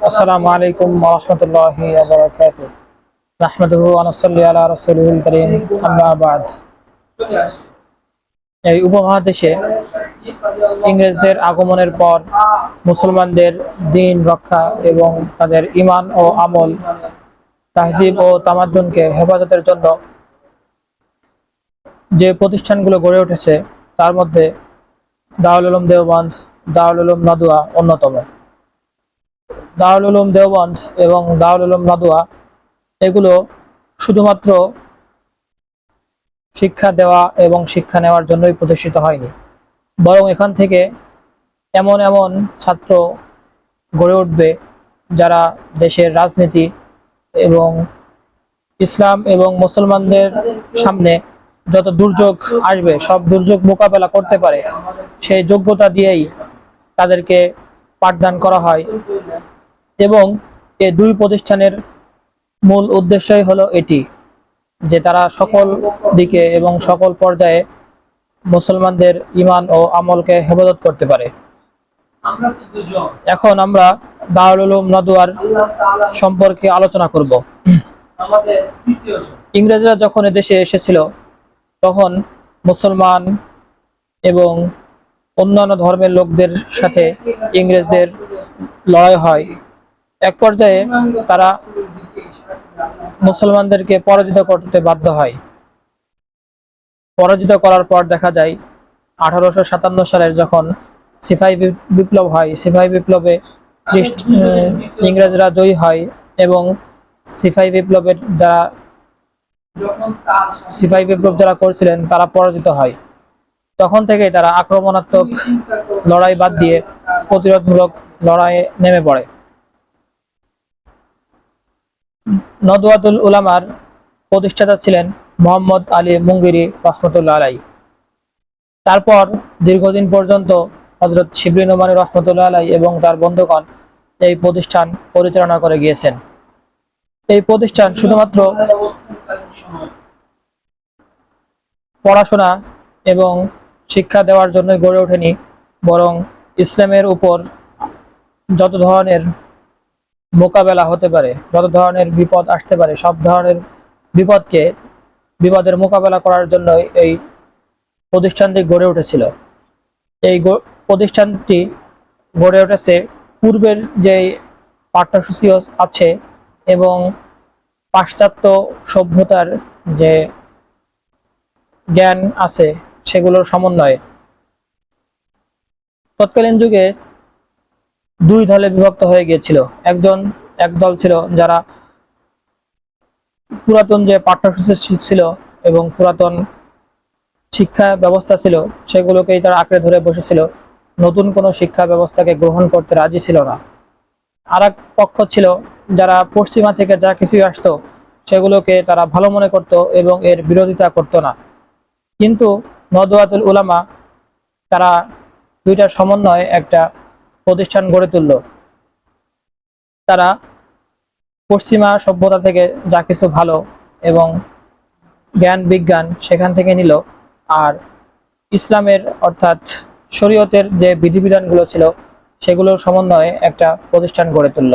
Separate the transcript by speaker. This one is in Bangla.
Speaker 1: আসসালামু আলাইকুম ওয়া রাহমাতুল্লাহি ওয়া বারাকাতুহু। নাহমাদুহু ওয়া নুসাল্লি আলা রাসূলিল কারীম, আম্মা বা'দ। এই উপমহাদেশে ইংরেজদের আগমনের পর মুসলমানদের দ্বীন রক্ষা এবং তাদের ঈমান ও আমল, তাহজিব ও তামাদ্দুনকে হেফাজতের জন্য যে প্রতিষ্ঠানগুলো গড়ে উঠেছে তার মধ্যে দারুল উলুম দেওবন্দ, দারুল উলুম নাদওয়া অন্যতম। দারুল উলুম দেওবন্দ এবং দারুল উলুম নাদওয়া এগুলো শুধুমাত্র শিক্ষা দেওয়া এবং শিক্ষা নেওয়ার জন্যই প্রতিষ্ঠিত হয়নি, বরং এখান থেকে এমন এমন ছাত্র গড়ে উঠবে যারা দেশের রাজনীতি এবং ইসলাম এবং মুসলমানদের সামনে যত দুর্যোগ আসবে সব দুর্যোগ মোকাবেলা করতে পারে, সেই যোগ্যতা দিয়েই তাদেরকে পাঠদান করা হয়। এবং এই দুই প্রতিষ্ঠানের মূল উদ্দেশ্যই হলো এটি যে তারা সকল দিকে এবং সকল পর্যায়ে মুসলমানদের ঈমান ও আমলকে হেফাজত করতে পারে। এখন আমরা দারুল উলুম নাদওয়ার সম্পর্কে আলোচনা করব। ইংরেজরা যখন এদেশে এসেছিল তখন মুসলমান এবং অন্যান্য ধর্মের লোকদের সাথে ইংরেজদের লড়াই হয়। এক পর্যায়ে তারা মুসলমানদেরকে পরাজিত করতে বাধ্য হয়। পরাজিত করার পর দেখা যায় 1857 সালের যখন সিপাহী বিপ্লব হয়, সিপাহী বিপ্লবে ইংরেজরা জয়ী হয় এবং সিপাহী বিপ্লব যারা করছিলেন তারা পরাজিত হয়। তখন থেকে তারা আক্রমণাত্মক লড়াই বাদ দিয়ে প্রতিরোধমূলক লড়াইয়ে নেমে পড়ে। নদওয়াতুল উলামার প্রতিষ্ঠাতা ছিলেন মোহাম্মদ আলী মুঙ্গিরি রহমতুল্লাহ আলাই। তারপর দীর্ঘদিন পর্যন্ত হযরত শিবলি নোমানী রহমতুল্লাহ আলাই এবং তার বন্ধুগণ এই প্রতিষ্ঠান পরিচালনা করে গিয়েছেন। এই প্রতিষ্ঠান শুধুমাত্র পড়াশোনা এবং শিক্ষা দেওয়ার জন্যই গড়ে ওঠেনি, বরং ইসলামের উপর যত ধরনের মোকাবেলা হতে পারে, যত ধরনের বিপদ আসতে পারে, সব ধরনের বিপদের মোকাবেলা করার জন্য এই প্রতিষ্ঠানটি গড়ে উঠেছিল। এই প্রতিষ্ঠানটি গড়ে উঠেছে পূর্বের যে পাঠ্যসূচি আছে এবং পাশ্চাত্য সভ্যতার যে জ্ঞান আছে সেগুলোর সমন্বয়ে। তৎকালীন যুগে দুই দলে বিভক্ত হয়ে গিয়েছিল। এক দল ছিল যারা পুরাতন যে পাঠ্যসূচি ছিল এবং পুরাতন শিক্ষা ব্যবস্থা ছিল সেগুলোকেই তারা আঁকড়ে ধরে বসেছিল, নতুন কোনো শিক্ষা ব্যবস্থাকে গ্রহণ করতে রাজি ছিল না। আর এক পক্ষ ছিল যারা পশ্চিমা থেকে যা কিছুই আসতো সেগুলোকে তারা ভালো মনে করত এবং এর বিরোধিতা করত না। কিন্তু নদওয়াতুল উলামা তারা দুইটার সমন্বয়ে একটা প্রতিষ্ঠান গড়ে তুলল। তারা পশ্চিমা সভ্যতা থেকে যা কিছু ভালো এবং জ্ঞান বিজ্ঞান সেখান থেকে নিল, আর ইসলামের অর্থাৎ শরীয়তের যে বিধিবিধানগুলো ছিল সেগুলোর সমন্বয়ে একটা প্রতিষ্ঠান গড়ে তুলল।